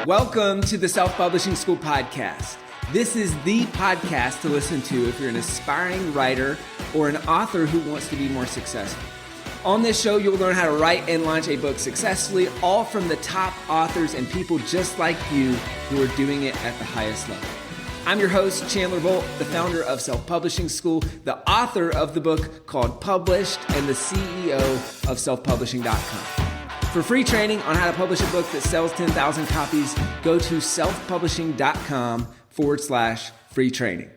Welcome to the Self-Publishing School podcast. This is the podcast to listen to if you're an aspiring writer or an author who wants to be more successful. On this show, you'll learn how to write and launch a book successfully, all from the top authors and people just like you who are doing it at the highest level. I'm your host, Chandler Bolt, the founder of Self-Publishing School, the author of the book called Published, and the CEO of selfpublishing.com. For free training on how to publish a book that sells 10,000 copies, go to selfpublishing.com/free training.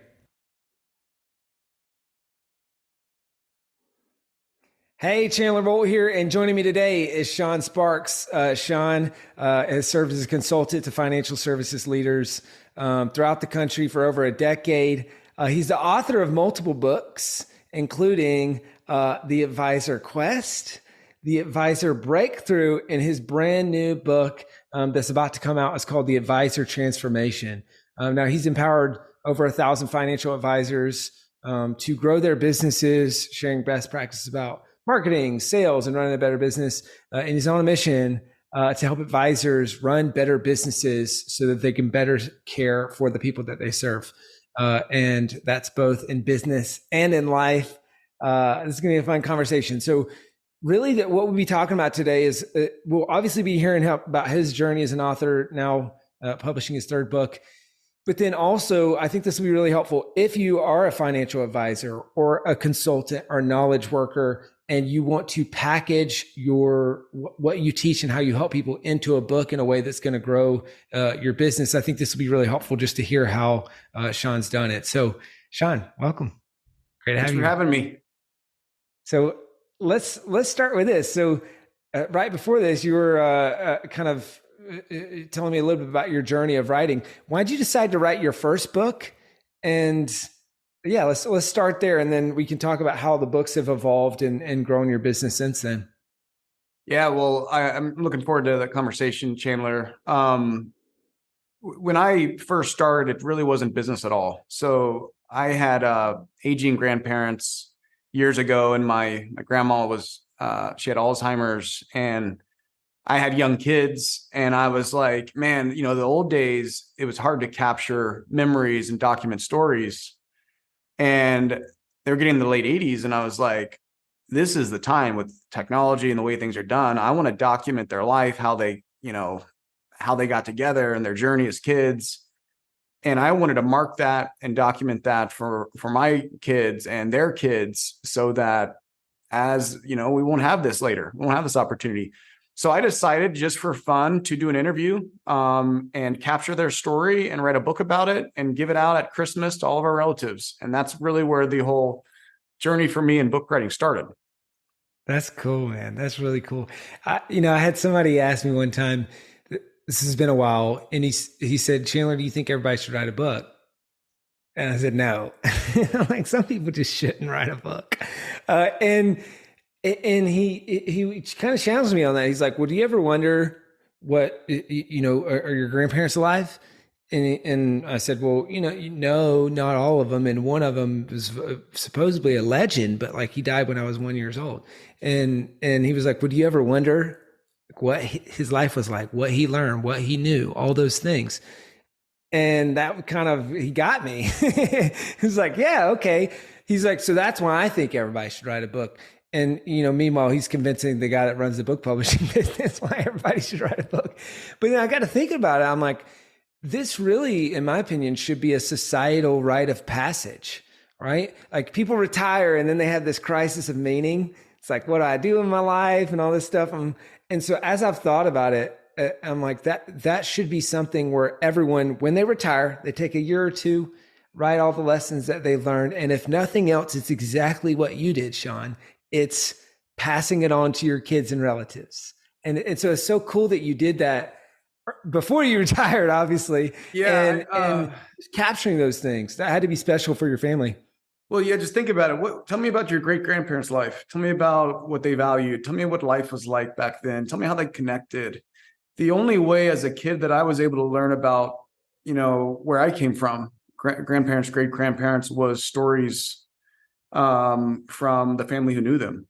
Hey, Chandler Bolt here, and joining me today is Shawn Sparks. Shawn has served as a consultant to financial services leaders throughout the country for over a decade. He's the author of multiple books, including The Advisor Quest, The Advisor Breakthrough, and his brand new book that's about to come out is called The Advisor Transformation. Now, he's empowered over 1,000 financial advisors to grow their businesses, sharing best practices about marketing, sales, and running a better business. And he's on a mission to help advisors run better businesses so that they can better care for the people that they serve. And that's both in business and in life. This is going to be a fun conversation. So really, what we'll be talking about today is we'll obviously be hearing about his journey as an author, now publishing his third book. But then also, I think this will be really helpful if you are a financial advisor or a consultant or knowledge worker, and you want to package what you teach and how you help people into a book in a way that's going to grow your business. I think this will be really helpful just to hear how Shawn's done it. So, Shawn, welcome. Great to have you. Thanks for having me. So let's start with this. So right before this, you were kind of telling me a little bit about your journey of writing. Why did you decide to write your first book? And yeah, let's start there, and then we can talk about how the books have evolved and grown your business since then. Yeah, well, I'm looking forward to that conversation, Chandler. When I first started, it really wasn't business at all. So I had aging grandparents years ago, and my grandma was she had Alzheimer's, and I had young kids, and I was like, man, the old days, it was hard to capture memories and document stories. And they were getting in the late 80s, and I was like, this is the time with technology and the way things are done. I want to document their life, how they got together and their journey as kids. And I wanted to mark that and document that for my kids and their kids, so that as we won't have this later, we won't have this opportunity. So I decided, just for fun, to do an interview and capture their story and write a book about it and give it out at Christmas to all of our relatives. And that's really where the whole journey for me in book writing started. That's cool, man. That's really cool. I had somebody ask me one time, this has been a while, and he said, Chandler, do you think everybody should write a book? And I said, no. Like, some people just shouldn't write a book. And he kind of challenged me on that. He's like, well, do you ever wonder what, are your grandparents alive? And I said, well, no, not all of them. And one of them was supposedly a legend, but like, he died when I was 1 year old. And he was like, well, do you ever wonder what his life was like, what he learned, what he knew, all those things? And that he got me. He was like, yeah, okay. He's like, so that's why I think everybody should write a book. And, meanwhile, he's convincing the guy that runs the book publishing business why everybody should write a book. But then I got to think about it. I'm like, this really, in my opinion, should be a societal rite of passage, right? Like, people retire and then they have this crisis of meaning. It's like, what do I do in my life and all this stuff? And so as I've thought about it, I'm like, that should be something where everyone, when they retire, they take a year or two, write all the lessons that they learned. And if nothing else, it's exactly what you did, Shawn. It's passing it on to your kids and relatives. And so it's so cool that you did that before you retired, obviously. Yeah. And capturing those things. That had to be special for your family. Well, yeah, just think about it. Tell me about your great-grandparents' life. Tell me about what they valued. Tell me what life was like back then. Tell me how they connected. The only way as a kid that I was able to learn about, where I came from, grandparents, great-grandparents, was stories from the family who knew them.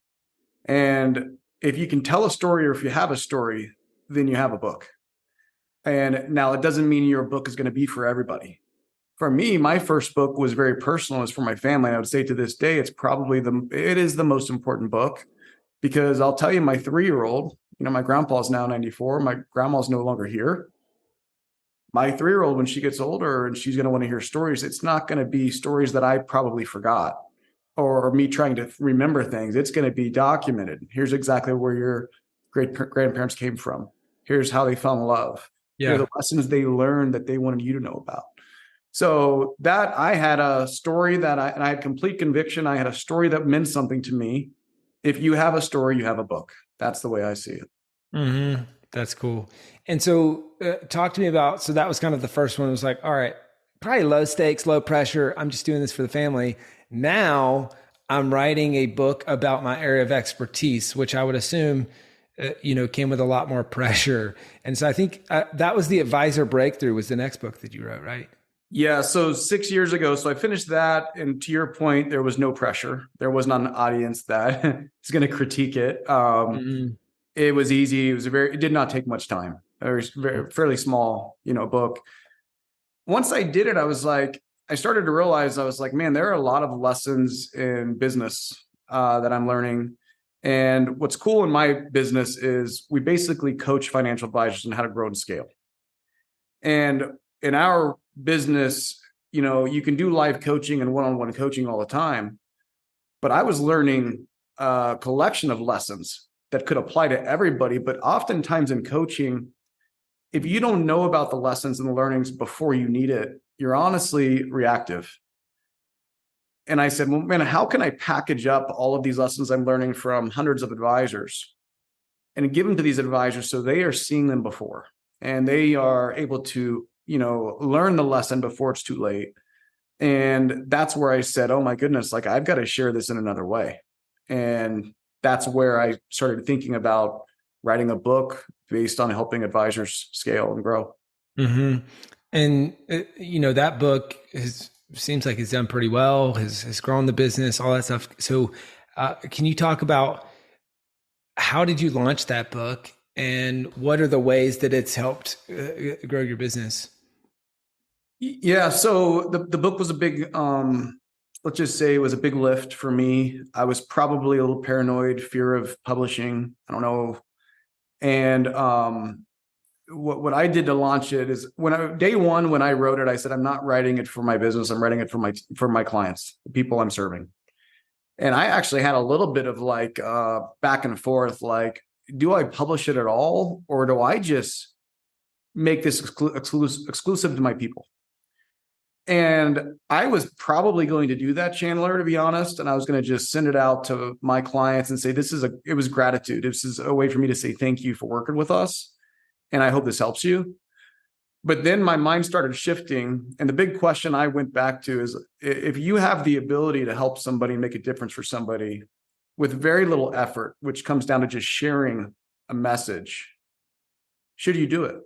And if you can tell a story, or if you have a story, then you have a book. And now it doesn't mean your book is going to be for everybody. For me, my first book was very personal. It's for my family. I would say to this day, it is the most important book, because I'll tell you, my 3-year-old, my grandpa's now 94. My grandma's no longer here. My 3-year-old, when she gets older and she's going to want to hear stories, it's not going to be stories that I probably forgot or me trying to remember things. It's going to be documented. Here's exactly where your great grandparents came from. Here's how they fell in love. Here are Yeah. the lessons they learned that they wanted you to know about. So that I had a story and I had complete conviction. I had a story that meant something to me. If you have a story, you have a book. That's the way I see it. That's cool. And so, talk to me about. So that was kind of the first one. It was like, all right, probably low stakes, low pressure. I'm just doing this for the family. Now I'm writing a book about my area of expertise, which I would assume, came with a lot more pressure. And so I think that was the advisor breakthrough. Was the next book that you wrote, right? Yeah. So 6 years ago, so I finished that. And to your point, there was no pressure. There was not an audience that is going to critique it. Mm-hmm. It was easy. It did not take much time. It was fairly small, book. Once I did it, I started to realize, I was like, man, there are a lot of lessons in business that I'm learning. And what's cool in my business is we basically coach financial advisors on how to grow and scale. And in our business, you can do live coaching and one-on-one coaching all the time. But I was learning a collection of lessons that could apply to everybody. But oftentimes in coaching, if you don't know about the lessons and the learnings before you need it, you're honestly reactive. And I said, well, man, how can I package up all of these lessons I'm learning from hundreds of advisors and give them to these advisors so they are seeing them before and they are able to, learn the lesson before it's too late. And that's where I said, oh my goodness, like I've got to share this in another way. And that's where I started thinking about writing a book based on helping advisors scale and grow. Mm-hmm. And that book seems like it's done pretty well. Has grown the business, all that stuff. So, can you talk about how did you launch that book, and what are the ways that it's helped grow your business? Yeah, so the book was a big, let's just say it was a big lift for me. I was probably a little paranoid, fear of publishing. I don't know. And what I did to launch it is day one, when I wrote it, I said, I'm not writing it for my business. I'm writing it for my clients, the people I'm serving. And I actually had a little bit of like back and forth, like, do I publish it at all? Or do I just make this exclusive to my people? And I was probably going to do that, Chandler, to be honest. And I was going to just send it out to my clients and say, it was gratitude. This is a way for me to say thank you for working with us. And I hope this helps you. But then my mind started shifting. And the big question I went back to is, if you have the ability to help somebody, make a difference for somebody with very little effort, which comes down to just sharing a message, should you do it?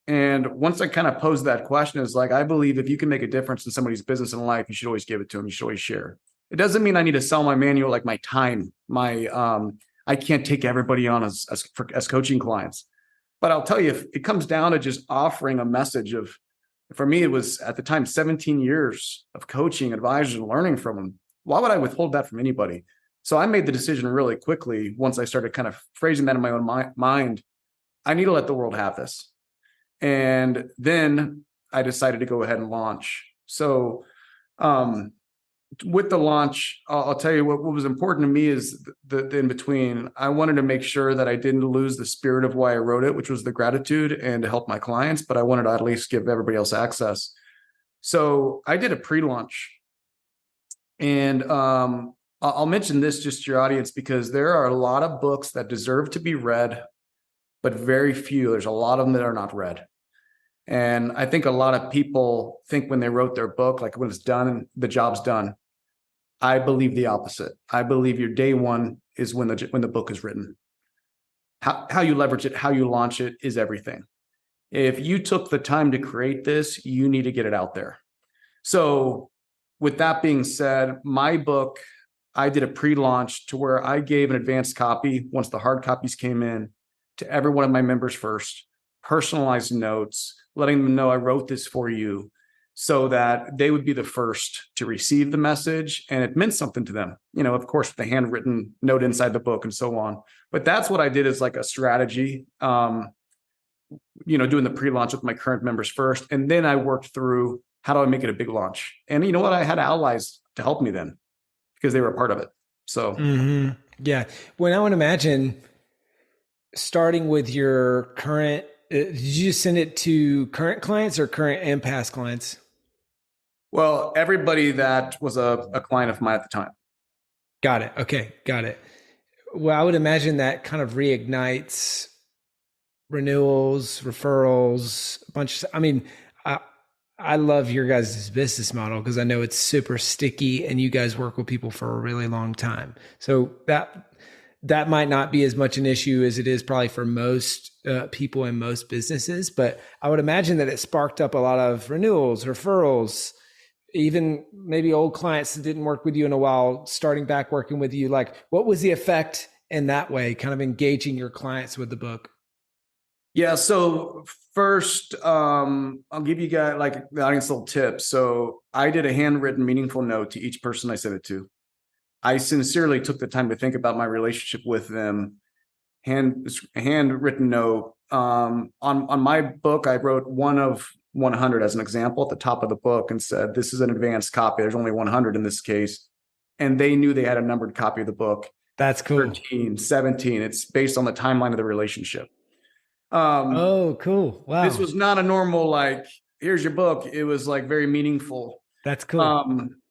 And once I kind of posed that question, it's like, I believe if you can make a difference in somebody's business and life, you should always give it to them. You should always share. It doesn't mean I need to sell my manual, like my time, I can't take everybody on as coaching clients. But I'll tell you, if it comes down to just offering a message of, for me, it was at the time 17 years of coaching advisors and learning from them. Why would I withhold that from anybody? So I made the decision really quickly once I started kind of phrasing that in my own mind. I need to let the world have this. And then I decided to go ahead and launch. So with the launch, I'll tell you what was important to me is the in between. I wanted to make sure that I didn't lose the spirit of why I wrote it, which was the gratitude and to help my clients, but I wanted to at least give everybody else access. So I did a pre-launch. And I'll mention this just to your audience, because there are a lot of books that deserve to be read, but very few. There's a lot of them that are not read. And I think a lot of people think when they wrote their book, like when it's done, the job's done. I believe the opposite. I believe your day one is when the book is written. How you leverage it, how you launch it is everything. If you took the time to create this, you need to get it out there. So with that being said, my book, I did a pre-launch to where I gave an advanced copy once the hard copies came in to every one of my members first. personalized notes, letting them know I wrote this for you, so that they would be the first to receive the message and it meant something to them. Of course, the handwritten note inside the book and so on. But that's what I did as like a strategy, doing the pre-launch with my current members first. And then I worked through, how do I make it a big launch? And you know what? I had allies to help me then because they were a part of it. So, Yeah. Well, I would imagine starting with your current, did you send it to current clients or current and past clients? well, everybody that was a client of mine at the time. Got it. Okay. Got it. Well, I would imagine that kind of reignites renewals, referrals, a bunch of, I mean, I, I love your guys' business model because I know it's super sticky and you guys work with people for a really long time. So that might not be as much an issue as it is probably for most people in most businesses, but I would imagine that it sparked up a lot of renewals, referrals, even maybe old clients that didn't work with you in a while, starting back working with you. Like, what was the effect in that way, kind of engaging your clients with the book? Yeah. So first, I'll give you guys like the audience a little tip. So I did a handwritten, meaningful note to each person I sent it to. I sincerely took the time to think about my relationship with them. Handwritten note. On my book, I wrote 1 of 100 as an example at the top of the book and said, "This is an advanced copy. There's only 100 in this case." And they knew they had a numbered copy of the book. That's cool. 13, 17. It's based on the timeline of the relationship. Um, Oh, cool. this Wow. was not a normal, like, here's your book. It was like very meaningful. That's cool. Um,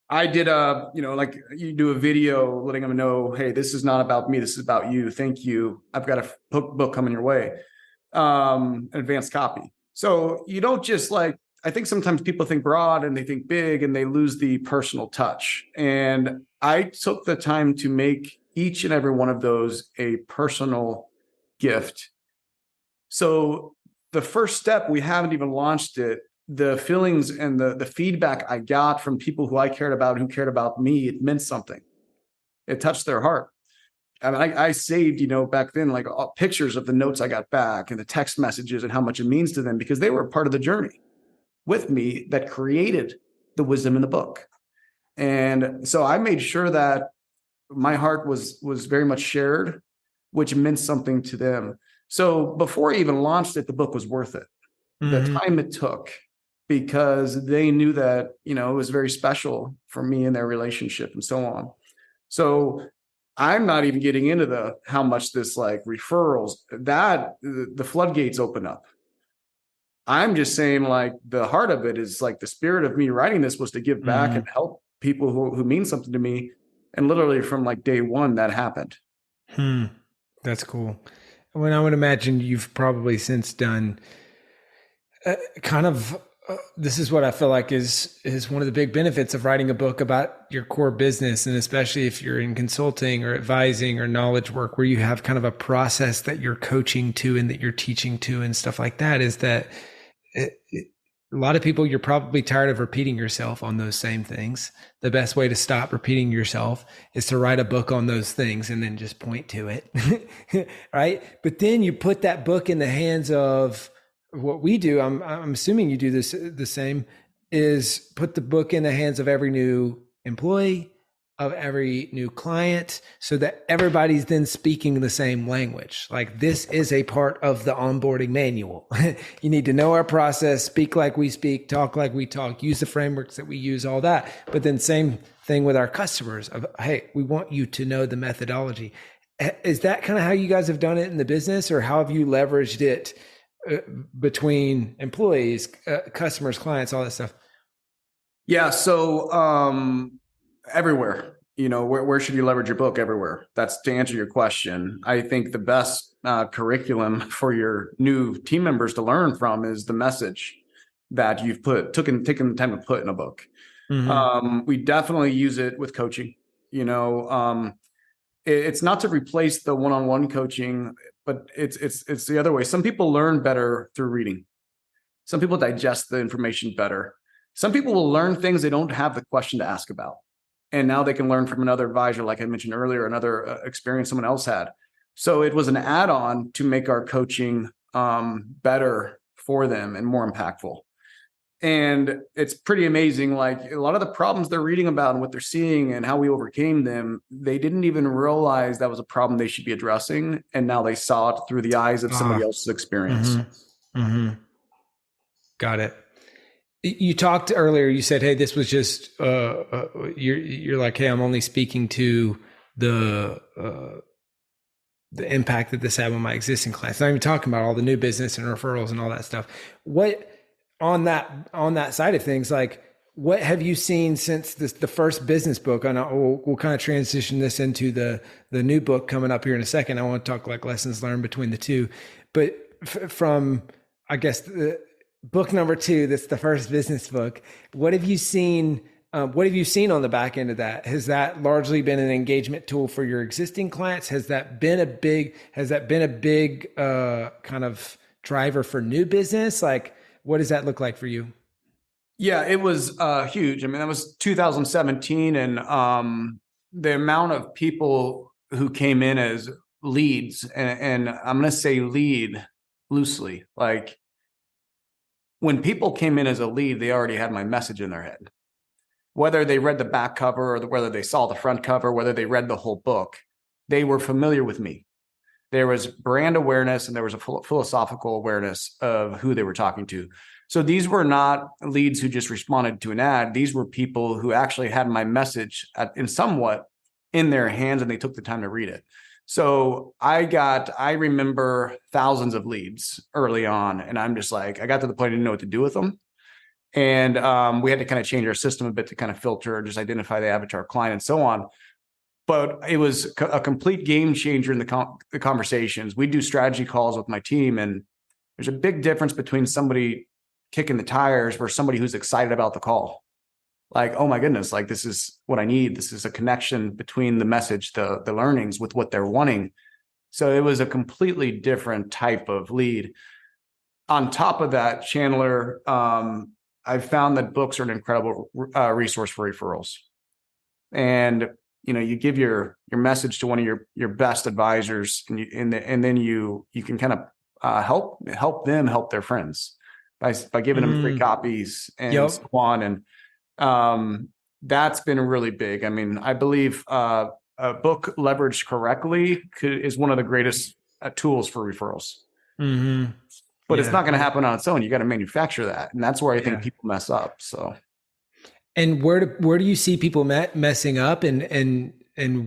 I did like you do a video letting them know, hey, this is not about me. This is about you. Thank you. I've got a book coming your way. An advanced copy. So you don't just like, I think sometimes people think broad and they think big and they lose the personal touch. And I took the time to make each and every one of those a personal gift. So the first step, we haven't even launched it. The feelings and the feedback I got from people who I cared about, who cared about me, it meant something. It touched their heart. I mean, I saved, back then, like pictures of the notes I got back and the text messages and how much it means to them because they were part of the journey with me that created the wisdom in the book. And so I made sure that my heart was very much shared, which meant something to them. So before I even launched it, the book was worth it. The time it took, because they knew that, it was very special for me and their relationship and so on. So I'm not even getting into how much this like referrals, that the floodgates open up. I'm just saying like the heart of it is like the spirit of me writing this was to give back and help people who mean something to me. And literally from like day one, that happened. That's cool. When I would imagine you've probably since done kind of this is what I feel like is one of the big benefits of writing a book about your core business, and especially if you're in consulting or advising or knowledge work where you have kind of a process that you're coaching to and that you're teaching to and stuff like that, is that a lot of people, you're probably tired of repeating yourself on those same things. The best way to stop repeating yourself is to write a book on those things and then just point to it. Right. But then you put that book in the hands of what we do. I'm assuming you do this the same, is put the book in the hands of every new employee, of every new client, so that everybody's then speaking the same language. Like, this is a part of the onboarding manual. You need to know our process, speak like we speak, talk like we talk, use the frameworks that we use, all that. But then same thing with our customers of, hey, we want you to know the methodology. Is that kind of how you guys have done it in the business, or how have you leveraged it between employees, customers, clients, all that stuff? Yeah. So everywhere, where should you leverage your book? Everywhere. That's to answer your question. I think the best curriculum for your new team members to learn from is the message that you've taken the time to put in a book. We definitely use it with coaching. It's not to replace the one-on-one coaching, but it's the other way. Some people learn better through reading. Some people digest the information better. Some people will learn things they don't have the question to ask about. And now they can learn from another advisor, like I mentioned earlier, another experience someone else had. So it was an add-on to make our coaching better for them and more impactful. And it's pretty amazing. Like a lot of the problems they're reading about and what they're seeing and how we overcame them, they didn't even realize that was a problem they should be addressing. And now they saw it through the eyes of somebody else's experience. Got it. You talked earlier, you said, hey, this was just, you're like, hey, I'm only speaking to the impact that this had on my existing clients. Not even talking about all the new business and referrals and all that stuff. What on that side of things, like what have you seen since the first business book? I know we'll kind of transition this into the new book coming up here in a second. I want to talk like lessons learned between the two, but from, I guess, the book number 2, that's the first business book. What have you seen? What have you seen on the back end of that? Has that largely been an engagement tool for your existing clients? Has that been a big kind of driver for new business? Like, what does that look like for you? Yeah, it was huge. I mean, that was 2017, and the amount of people who came in as leads, and I'm going to say lead loosely, like when people came in as a lead, they already had my message in their head. Whether they read the back cover or whether they saw the front cover, whether they read the whole book, they were familiar with me. There was brand awareness and there was a philosophical awareness of who they were talking to. So these were not leads who just responded to an ad. These were people who actually had my message in somewhat in their hands, and they took the time to read it. So I remember thousands of leads early on, and I'm just like, I got to the point I didn't know what to do with them. And we had to kind of change our system a bit to kind of filter, just identify the avatar client and so on. But it was a complete game changer in the conversations. We do strategy calls with my team, and there's a big difference between somebody kicking the tires versus somebody who's excited about the call. Like, oh my goodness, like this is what I need. This is a connection between the message, the learnings with what they're wanting. So it was a completely different type of lead. On top of that, Chandler, I've found that books are an incredible resource for referrals. And you give your message to one of your best advisors, and then you can kind of help them help their friends by giving them free copies and so on. And that's been really big. I mean, I believe a book leveraged correctly is one of the greatest tools for referrals. But it's not going to happen on its own. You got to manufacture that, and that's where I think people mess up. So. And where do you see people messing up, and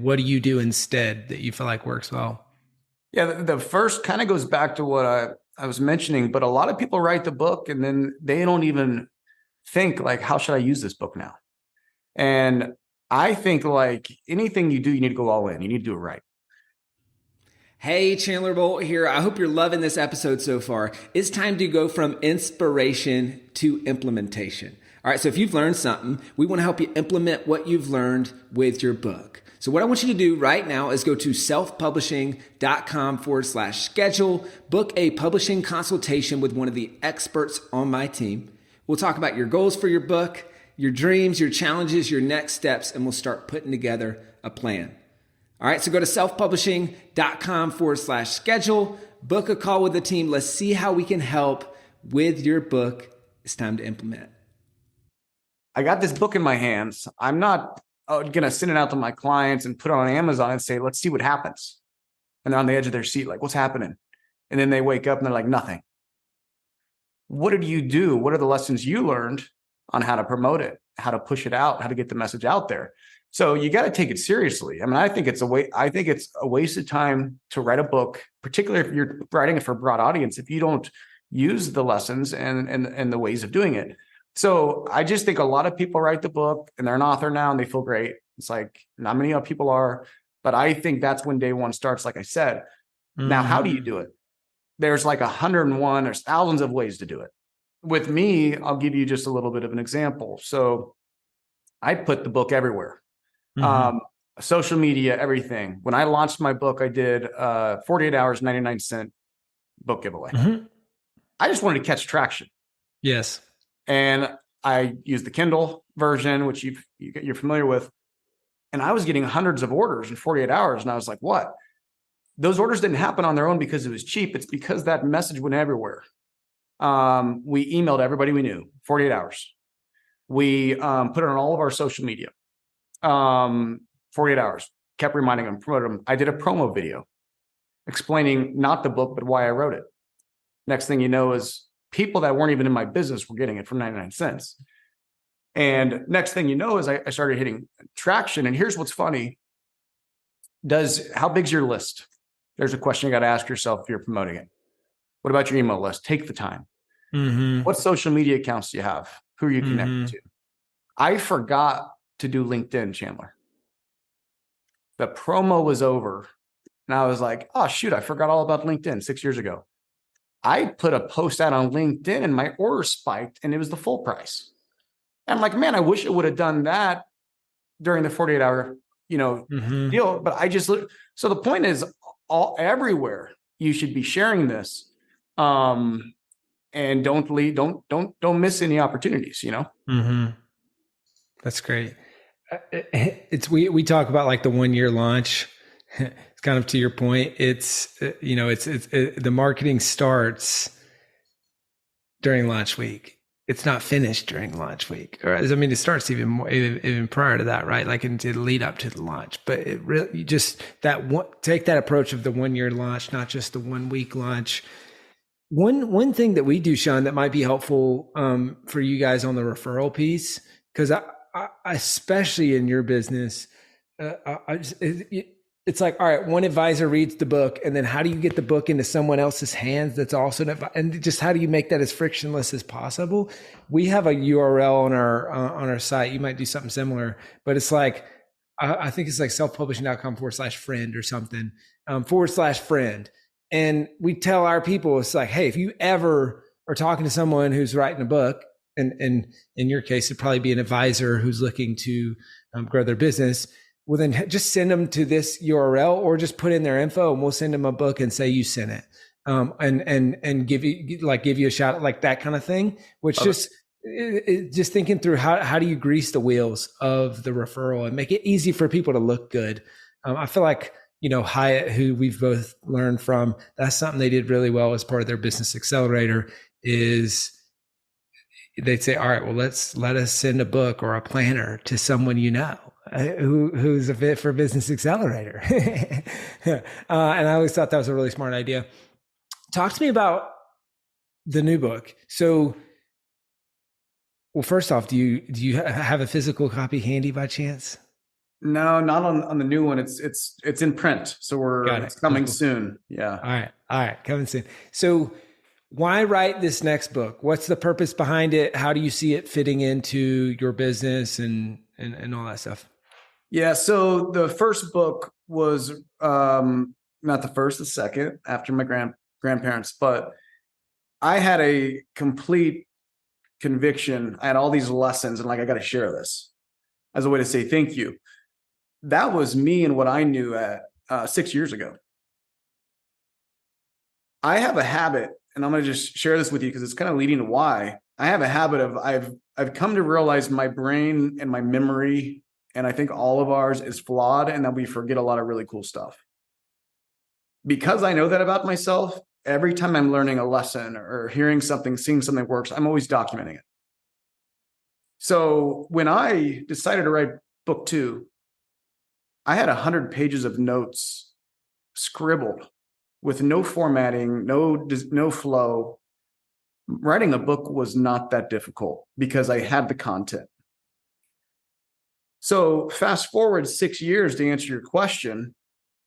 what do you do instead that you feel like works well? Yeah, the first kind of goes back to what I was mentioning, but a lot of people write the book and then they don't even think like, how should I use this book now? And I think like anything you do, you need to go all in. You need to do it right. Hey, Chandler Bolt here. I hope you're loving this episode so far. It's time to go from inspiration to implementation. All right, so if you've learned something, we want to help you implement what you've learned with your book. So what I want you to do right now is go to selfpublishing.com/schedule, book a publishing consultation with one of the experts on my team. We'll talk about your goals for your book, your dreams, your challenges, your next steps, and we'll start putting together a plan. All right, so go to selfpublishing.com/schedule, book a call with the team. Let's see how we can help with your book. It's time to implement. I got this book in my hands. I'm not going to send it out to my clients and put it on Amazon and say, let's see what happens. And they're on the edge of their seat, like, what's happening? And then they wake up and they're like, nothing. What did you do? What are the lessons you learned on how to promote it, how to push it out, how to get the message out there? So you got to take it seriously. I mean, I think it's a waste of time to write a book, particularly if you're writing it for a broad audience, if you don't use the lessons and the ways of doing it. So I just think a lot of people write the book and they're an author now and they feel great. It's like not many people are, but I think that's when day one starts, like I said. Now, how do you do it? There's like 101, there's thousands of ways to do it. With me, I'll give you just a little bit of an example. So I put the book everywhere. Social media, everything. When I launched my book, I did 48 hours, 99-cent book giveaway. I just wanted to catch traction. Yes. And I used the Kindle version, which you're familiar with. And I was getting hundreds of orders in 48 hours. And I was like, what? those orders didn't happen on their own because it was cheap. It's because that message went everywhere. We emailed everybody we knew, 48 hours. We put it on all of our social media, 48 hours, kept reminding them, promoted them. I did a promo video explaining not the book, but why I wrote it. Next thing you know is people that weren't even in my business were getting it for 99 cents. And next thing you know is I started hitting traction. And here's what's funny. How big's your list? There's a question you got to ask yourself if you're promoting it. What about your email list? Take the time. What social media accounts do you have? Who are you connected to? I forgot to do LinkedIn, Chandler. The promo was over. And I was like, oh, shoot, I forgot all about LinkedIn 6 years ago. I put a post out on LinkedIn and my order spiked and it was the full price. And I'm like, man, I wish I would have done that during the 48-hour, deal. But so the point is everywhere you should be sharing this. And don't miss any opportunities, That's great. We talk about like the 1 year launch. It's kind of to your point. It's the marketing starts during launch week. It's not finished during launch week. Or it starts even prior to that, right? Like into the lead up to the launch. But it really take that approach of the 1 year launch, not just the 1 week launch. One thing that we do, Shawn, that might be helpful for you guys on the referral piece, because I especially in your business, it's like, all right, one advisor reads the book, and then how do you get the book into someone else's hands that's also and just how do you make that as frictionless as possible? We have a URL on our site. You might do something similar, but it's like, I think it's like selfpublishing.com/friend or something, /friend. And we tell our people, it's like, hey, if you ever are talking to someone who's writing a book, and in your case, it'd probably be an advisor who's looking to grow their business, well, then just send them to this URL or just put in their info and we'll send them a book and say you sent it. And give you a shout out, like that kind of thing, which just thinking through how do you grease the wheels of the referral and make it easy for people to look good. I feel like, Hyatt, who we've both learned from, that's something they did really well as part of their business accelerator is they'd say, all right, well, let us send a book or a planner to someone, who's a fit for business accelerator. And I always thought that was a really smart idea. Talk to me about the new book. So, well, first off, do you have a physical copy handy by chance? No, not on the new one. It's in print. So it's coming soon. Yeah. All right. Coming soon. So why write this next book? What's the purpose behind it? How do you see it fitting into your business and all that stuff? Yeah. So the first book was not the first, the second after my grandparents, but I had a complete conviction. I had all these lessons and I got to share this as a way to say thank you. That was me and what I knew at 6 years ago. I have a habit, and I'm going to just share this with you because it's kind of leading to why. I have a habit of I've come to realize my brain and my memory, and I think all of ours is flawed, and that we forget a lot of really cool stuff. Because I know that about myself, every time I'm learning a lesson or hearing something, seeing something works, I'm always documenting it. So when I decided to write book 2, I had 100 pages of notes scribbled with no formatting, no flow. Writing a book was not that difficult because I had the content. So fast forward 6 years to answer your question,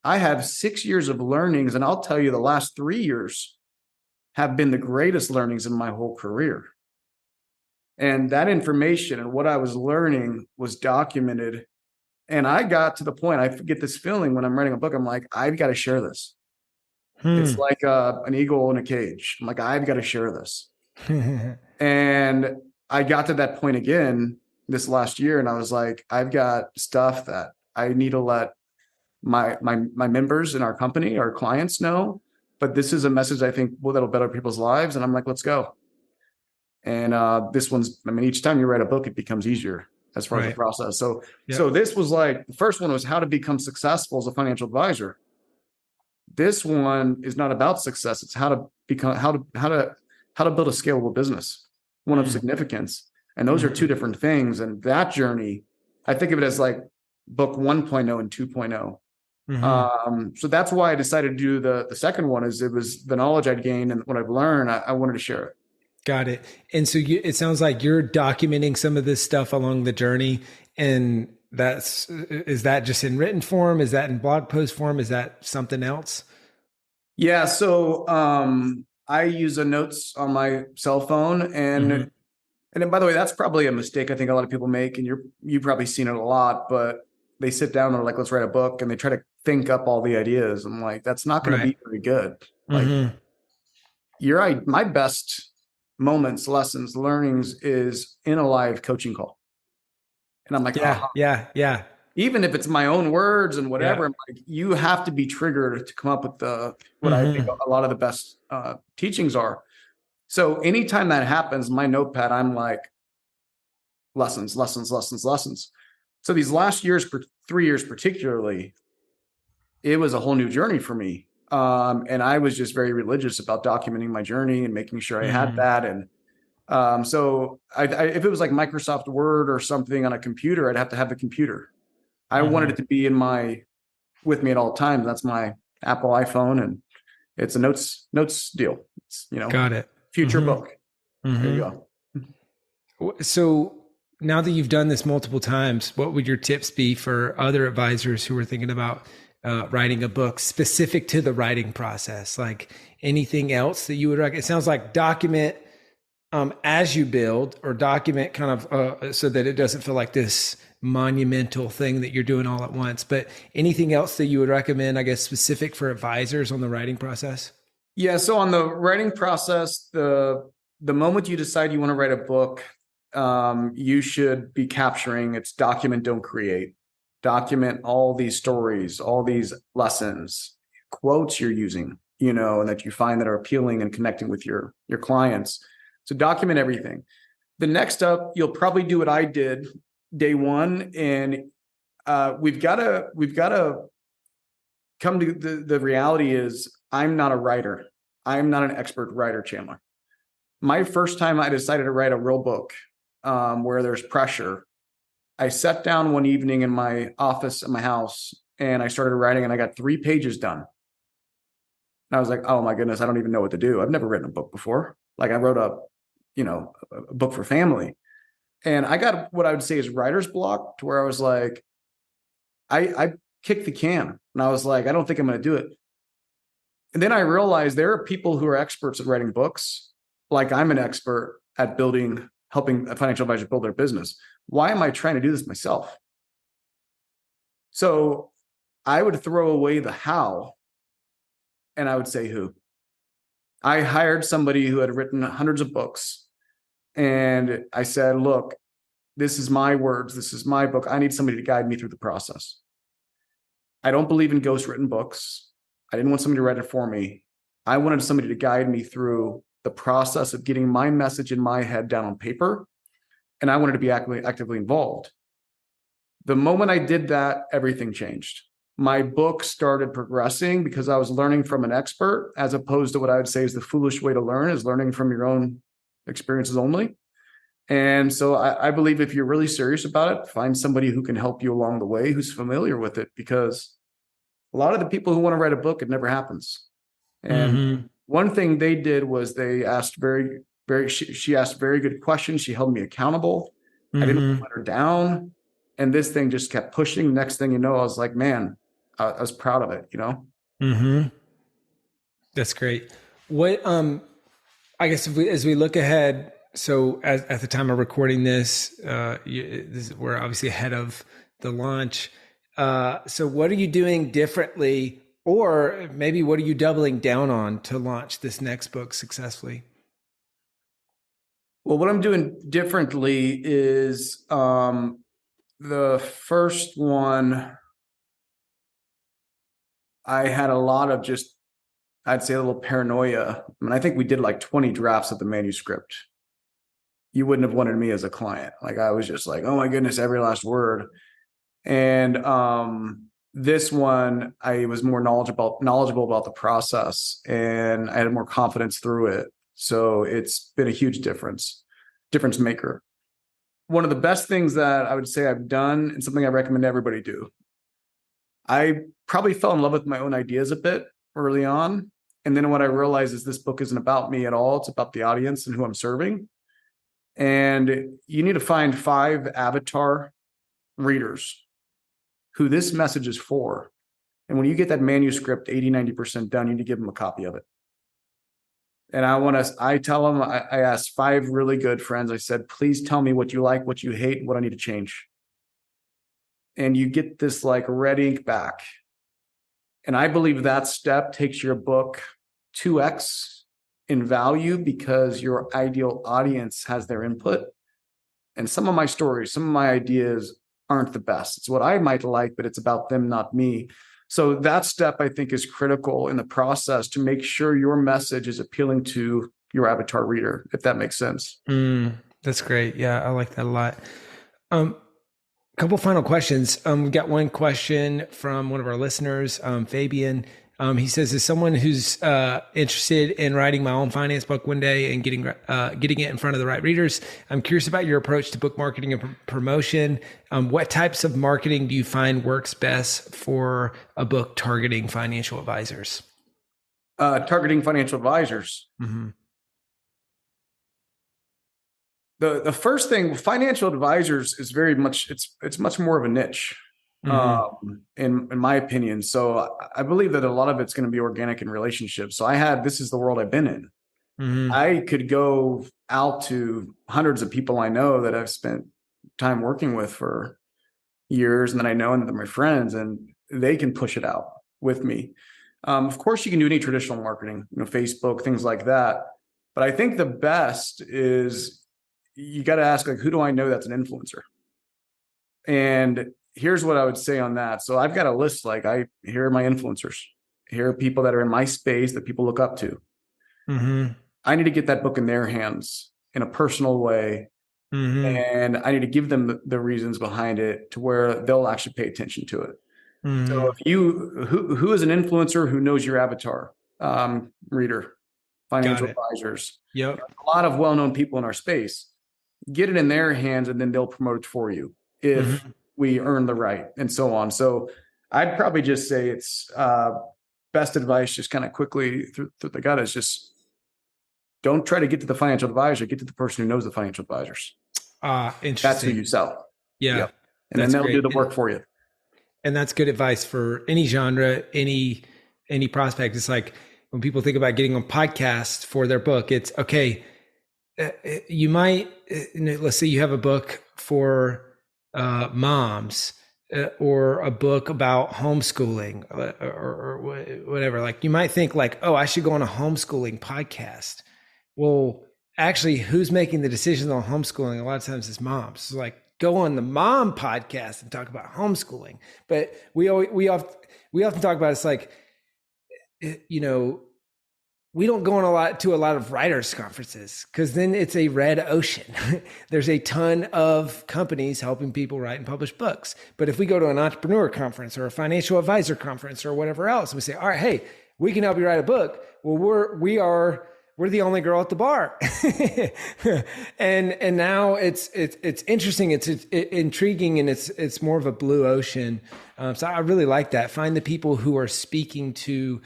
I have 6 years of learnings, and I'll tell you the last 3 years have been the greatest learnings in my whole career. And that information and what I was learning was documented. And I got to the point, I get this feeling when I'm writing a book, I'm like, I've got to share this. It's like an eagle in a cage. I'm like, I've got to share this. And I got to that point again this last year, and I was like, I've got stuff that I need to let my members in our company, our clients know, but this is a message I think that'll better people's lives. And I'm like, let's go. And this one's, each time you write a book, it becomes easier as far as the process. So this was like, the first one was how to become successful as a financial advisor. This one is not about success. It's how to become, how to build a scalable business, one of significance. And those are two different things. And that journey, I think of it as like book 1.0 and 2.0. So that's why I decided to do the second one. Is it was the knowledge I'd gained and what I've learned. I wanted to share it. Got it. And so it sounds like you're documenting some of this stuff along the journey. And is that just in written form? Is that in blog post form? Is that something else? Yeah. So I use a notes on my cell phone, and then, by the way, that's probably a mistake I think a lot of people make, and you've probably seen it a lot, but they sit down and they're like, let's write a book, and they try to think up all the ideas. I'm like, that's not going to be very good. Like my best moments, lessons, learnings is in a live coaching call. And I'm like, yeah. Even if it's my own words and whatever, I'm like, you have to be triggered to come up with what I think a lot of the best teachings are. So anytime that happens, my notepad, I'm like, lessons. So these last years, 3 years particularly, it was a whole new journey for me. And I was just very religious about documenting my journey and making sure I had that. And so if it was like Microsoft Word or something on a computer, I'd have to have the computer. I wanted it to be with me at all times. That's my Apple iPhone, and it's a notes deal. It's, got it. Future book. There you go. So now that you've done this multiple times, what would your tips be for other advisors who are thinking about writing a book specific to the writing process? Like anything else that you would recommend? It sounds like document as you build, or document kind of so that it doesn't feel like this monumental thing that you're doing all at once. But anything else that you would recommend, I guess, specific for advisors on the writing process? Yeah. So on the writing process, the moment you decide you want to write a book, you should be capturing it's document, don't create. Document all these stories, all these lessons, quotes you're using, and that you find that are appealing and connecting with your clients. So document everything. The next up, you'll probably do what I did day one, and we've got to come to the reality is I'm not a writer. I'm not an expert writer, Chandler. My first time I decided to write a real book where there's pressure, I sat down one evening in my office at my house and I started writing, and I got 3 pages done. And I was like, oh my goodness, I don't even know what to do. I've never written a book before. Like I wrote a book for family. And I got what I would say is writer's block, to where I was like, I kicked the can, and I was like, I don't think I'm going to do it. And then I realized there are people who are experts at writing books. Like I'm an expert at helping a financial advisor build their business. Why am I trying to do this myself? So I would throw away the how, and I would say who. I hired somebody who had written hundreds of books, and I said, look, this is my words. This is my book. I need somebody to guide me through the process. I don't believe in ghostwritten books. I didn't want somebody to write it for me. I wanted somebody to guide me through the process of getting my message in my head down on paper. And I wanted to be actively involved. The moment I did that, everything changed. My book started progressing because I was learning from an expert, as opposed to what I would say is the foolish way to learn, is learning from your own experiences only. And so I believe if you're really serious about it, find somebody who can help you along the way, who's familiar with it, because a lot of the people who want to write a book, it never happens. And one thing they did was they asked she asked very good questions. She held me accountable. I didn't let her down. And this thing just kept pushing. Next thing you know, I was like, man, I was proud of it, That's great. What, I guess as we look ahead, so at the time of recording this, we're obviously ahead of the launch. So what are you doing differently, or maybe what are you doubling down on to launch this next book successfully? Well, what I'm doing differently is the first one, I had a lot of I'd say a little paranoia. I mean, I think we did like 20 drafts of the manuscript. You wouldn't have wanted me as a client. Like I was just like, oh my goodness, every last word. And This one, I was more knowledgeable about the process, and I had more confidence through it. So it's been a huge difference maker. One of the best things that I would say I've done, and something I recommend everybody do, I probably fell in love with my own ideas a bit early on. And then what I realized is this book isn't about me at all. It's about the audience and who I'm serving. And you need to find 5 avatar readers who this message is for. And when you get that manuscript 80-90% done, you need to give them a copy of it. And I tell them, I asked 5 really good friends. I said, please tell me what you like, what you hate, what I need to change. And you get this like red ink back. And I believe that step takes your book 2x in value because your ideal audience has their input. And some of my stories, some of my ideas aren't the best. It's what I might like, but it's about them, not me. So that step, I think, is critical in the process to make sure your message is appealing to your avatar reader, if that makes sense. That's great. Yeah, I like that a lot. Couple final questions. We got one question from one of our listeners, Fabian. He says, as someone who's interested in writing my own finance book one day and getting it in front of the right readers, I'm curious about your approach to book marketing and promotion. What types of marketing do you find works best for a book targeting financial advisors? Targeting financial advisors. Mm-hmm. The first thing, financial advisors is very much, it's much more of a niche. Mm-hmm. In my opinion. So I believe that a lot of it's going to be organic in relationships. So this is the world I've been in. Mm-hmm. I could go out to hundreds of people I know that I've spent time working with for years, and then I know, and they're my friends, and they can push it out with me. Of course, you can do any traditional marketing, Facebook, things like that. But I think the best is you got to ask, like, who do I know that's an influencer? And here's what I would say on that. So I've got a list, here are my influencers. Here are people that are in my space that people look up to. Mm-hmm. I need to get that book in their hands in a personal way. Mm-hmm. And I need to give them the reasons behind it to where they'll actually pay attention to it. Mm-hmm. So if who is an influencer who knows your avatar reader, financial advisors, Yep. A lot of well-known people in our space, get it in their hands and then they'll promote it for you. If we earn the right and so on. So I'd probably just say it's best advice, just kind of quickly through the gut, is just don't try to get to the financial advisor, get to the person who knows the financial advisors. Interesting. That's who you sell. Yeah. Yep. And then they'll do the work for you. And that's good advice for any genre, any prospect. It's like when people think about getting on podcasts for their book, it's okay. You might, let's say you have a book for moms or a book about homeschooling or whatever. Like you might think like, oh, I should go on a homeschooling podcast. Well, actually, who's making the decisions on homeschooling? A lot of times it's moms. So like go on the mom podcast and talk about homeschooling. But we often talk about, it's like, we don't go on to a lot of writers' conferences because then it's a red ocean. There's a ton of companies helping people write and publish books. But if we go to an entrepreneur conference or a financial advisor conference or whatever else, and we say, all right, hey, we can help you write a book. Well, we're the only girl at the bar. and now it's interesting. It's intriguing, and it's more of a blue ocean. So I really like that. Find the people who are speaking to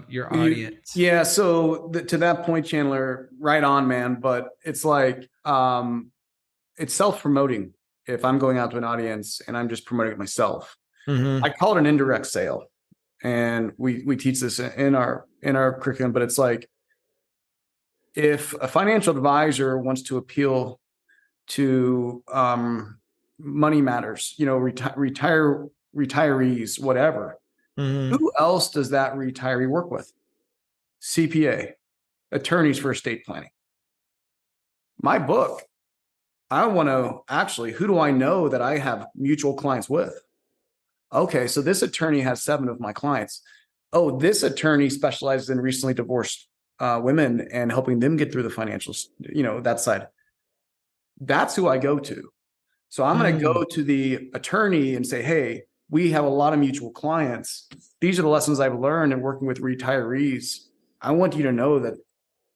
your audience. Yeah. So to that point, Chandler, right on, man. But it's like, it's self-promoting. If I'm going out to an audience and I'm just promoting it myself, I call it an indirect sale. And we teach this in our curriculum, but it's like, if a financial advisor wants to appeal to money matters, retirees, whatever, who else does that retiree work with? CPA, attorneys for estate planning. My book, I want to actually, who do I know that I have mutual clients with? Okay, so this attorney has 7 of my clients. Oh, this attorney specializes in recently divorced women and helping them get through the financials, that side. That's who I go to. So I'm going to go to the attorney and say, hey, we have a lot of mutual clients. These are the lessons I've learned in working with retirees. I want you to know that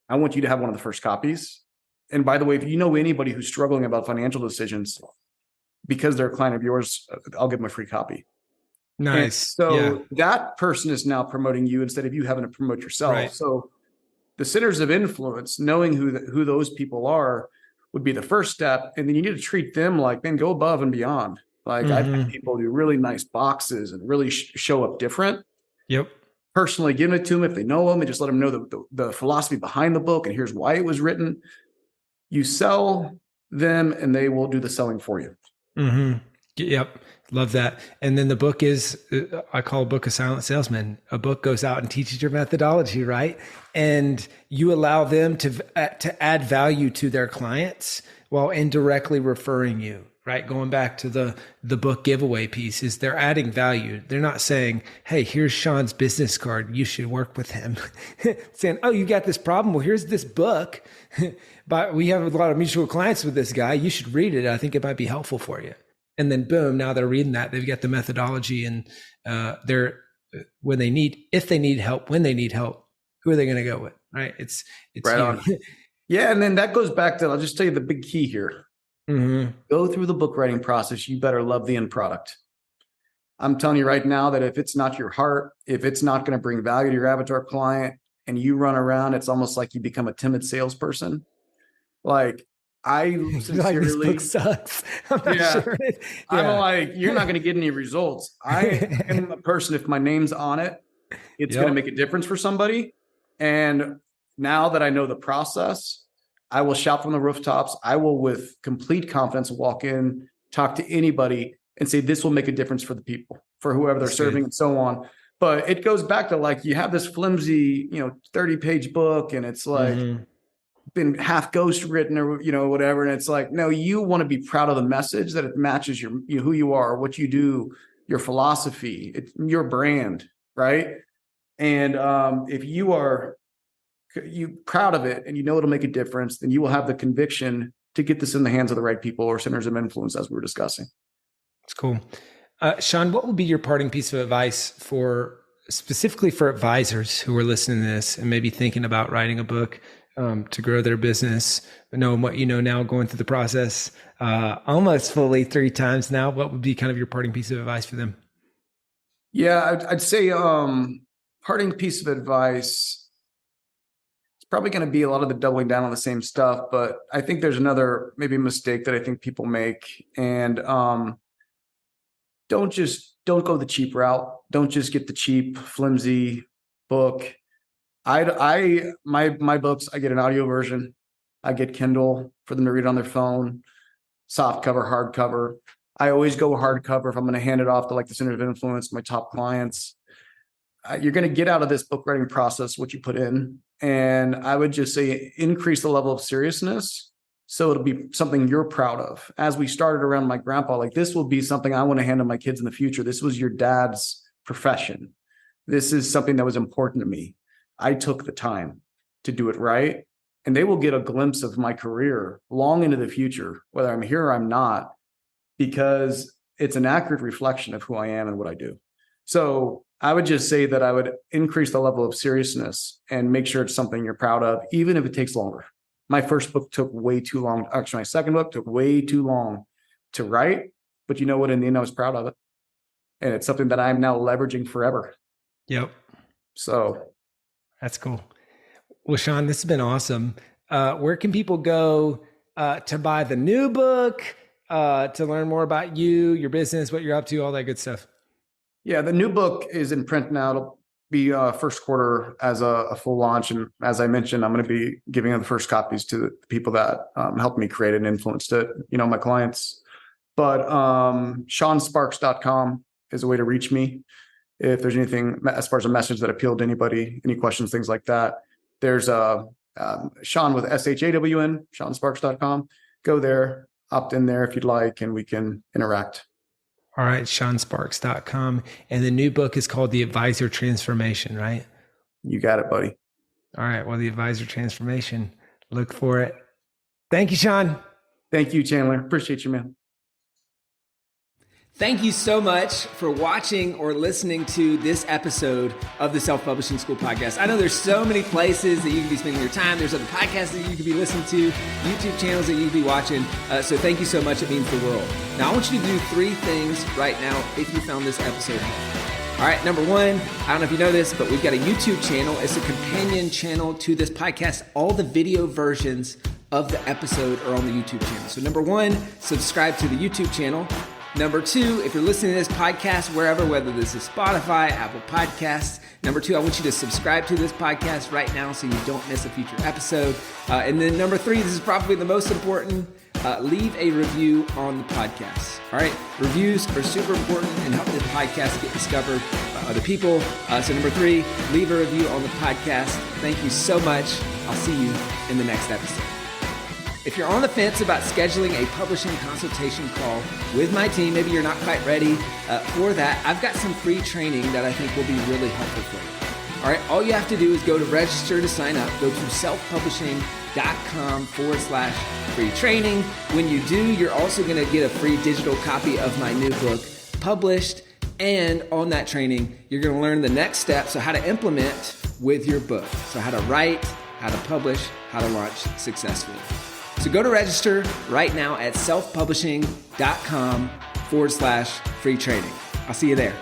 I want you to have one of the first copies. And by the way, if you know anybody who's struggling about financial decisions because they're a client of yours, I'll give them a free copy. Nice. And so that person is now promoting you instead of you having to promote yourself. Right. So the centers of influence, knowing who those people are, would be the first step. And then you need to treat them like, man, go above and beyond. Like I've had people do really nice boxes and really show up different. Yep. Personally giving it to them if they know them and just let them know the philosophy behind the book and here's why it was written. You sell them and they will do the selling for you. Yep. Love that. And then the book is, I call a book a silent salesman. A book goes out and teaches your methodology, right? And you allow them to add value to their clients while indirectly referring you, right? Going back to the book giveaway piece is they're adding value. They're not saying, hey, here's Shawn's business card. You should work with him. Saying, oh, you got this problem. Well, here's this book. But we have a lot of mutual clients with this guy. You should read it. I think it might be helpful for you. And then boom, now they're reading that. They've got the methodology and if they need help, when they need help, who are they going to go with? Right. It's right you. on. Yeah. And then that goes back to, I'll just tell you the big key here. Go through the book writing process. You better love the end product. I'm telling you right now that if it's not your heart, if it's not going to bring value to your avatar client and you run around, it's almost like you become a timid salesperson. Like I sincerely, like, this book sucks. I'm not sure. I'm like, you're not going to get any results. I am a person, if my name's on it, it's going to make a difference for somebody. And now that I know the process, I will shout from the rooftops. I will, with complete confidence, walk in, talk to anybody and say, this will make a difference for the people, for whoever they're serving and so on. But it goes back to like, you have this flimsy, 30-page book and it's like, been half ghost written or whatever, and it's like, no, you want to be proud of the message, that it matches who you are, what you do, your philosophy, it's your brand, right? And if you are proud of it and it'll make a difference, then you will have the conviction to get this in the hands of the right people or centers of influence, as we were discussing. It's cool. Shawn, what would be your parting piece of advice specifically for advisors who are listening to this and maybe thinking about writing a book to grow their business, knowing what you know now, going through the process almost fully 3 times now? What would be kind of your parting piece of advice for them? Yeah, I'd say parting piece of advice, it's probably going to be a lot of the doubling down on the same stuff, but I think there's another maybe mistake that I think people make. And don't go the cheap route. Don't just get the cheap, flimsy book. My books, I get an audio version. I get Kindle for them to read on their phone, soft cover, hard cover. I always go hardcover if I'm going to hand it off to like the center of influence, my top clients. You're going to get out of this book writing process what you put in. And I would just say increase the level of seriousness so it'll be something you're proud of. As we started around my grandpa, like this will be something I want to hand to my kids in the future. This was your dad's profession. This is something that was important to me. I took the time to do it right. And they will get a glimpse of my career long into the future, whether I'm here or I'm not, because it's an accurate reflection of who I am and what I do. So I would just say that I would increase the level of seriousness and make sure it's something you're proud of, even if it takes longer. My first book took way too long. Actually, my second book took way too long to write, but you know what? In the end, I was proud of it. And it's something that I'm now leveraging forever. Yep. So that's cool. Well, Shawn, this has been awesome. Where can people go to buy the new book, to learn more about you, your business, what you're up to, all that good stuff? Yeah, the new book is in print now. It'll be first quarter as a full launch. And as I mentioned, I'm going to be giving the first copies to the people that helped me create and influenced it, my clients. But ShawnSparks.com is a way to reach me. If there's anything as far as a message that appealed to anybody, any questions, things like that. There's Shawn with SHAWN, ShawnSparks.com. Go there, opt in there if you'd like, and we can interact. All right, ShawnSparks.com. And the new book is called The Advisor Transformation, right? You got it, buddy. All right, well, The Advisor Transformation. Look for it. Thank you, Shawn. Thank you, Chandler. Appreciate you, man. Thank you so much for watching or listening to this episode of the Self-Publishing School podcast. I know there's so many places that you can be spending your time. There's other podcasts that you could be listening to, YouTube channels that you could be watching. So thank you so much. It means the world. Now, I want you to do 3 things right now if you found this episode helpful. All right, number 1, I don't know if you know this, but we've got a YouTube channel. It's a companion channel to this podcast. All the video versions of the episode are on the YouTube channel. So number 1, subscribe to the YouTube channel. Number 2, if you're listening to this podcast wherever, whether this is Spotify, Apple Podcasts, number 2, I want you to subscribe to this podcast right now so you don't miss a future episode. And then number 3, this is probably the most important, leave a review on the podcast. All right, reviews are super important and help this podcast get discovered by other people. So number 3, leave a review on the podcast. Thank you so much. I'll see you in the next episode. If you're on the fence about scheduling a publishing consultation call with my team, maybe you're not quite ready for that, I've got some free training that I think will be really helpful for you. All right, all you have to do is go to register to sign up. Go to selfpublishing.com/free training. When you do, you're also going to get a free digital copy of my new book, Published. And on that training, you're going to learn the next steps of how to implement with your book. So how to write, how to publish, how to launch successfully. So go to register right now at selfpublishing.com/free training. I'll see you there.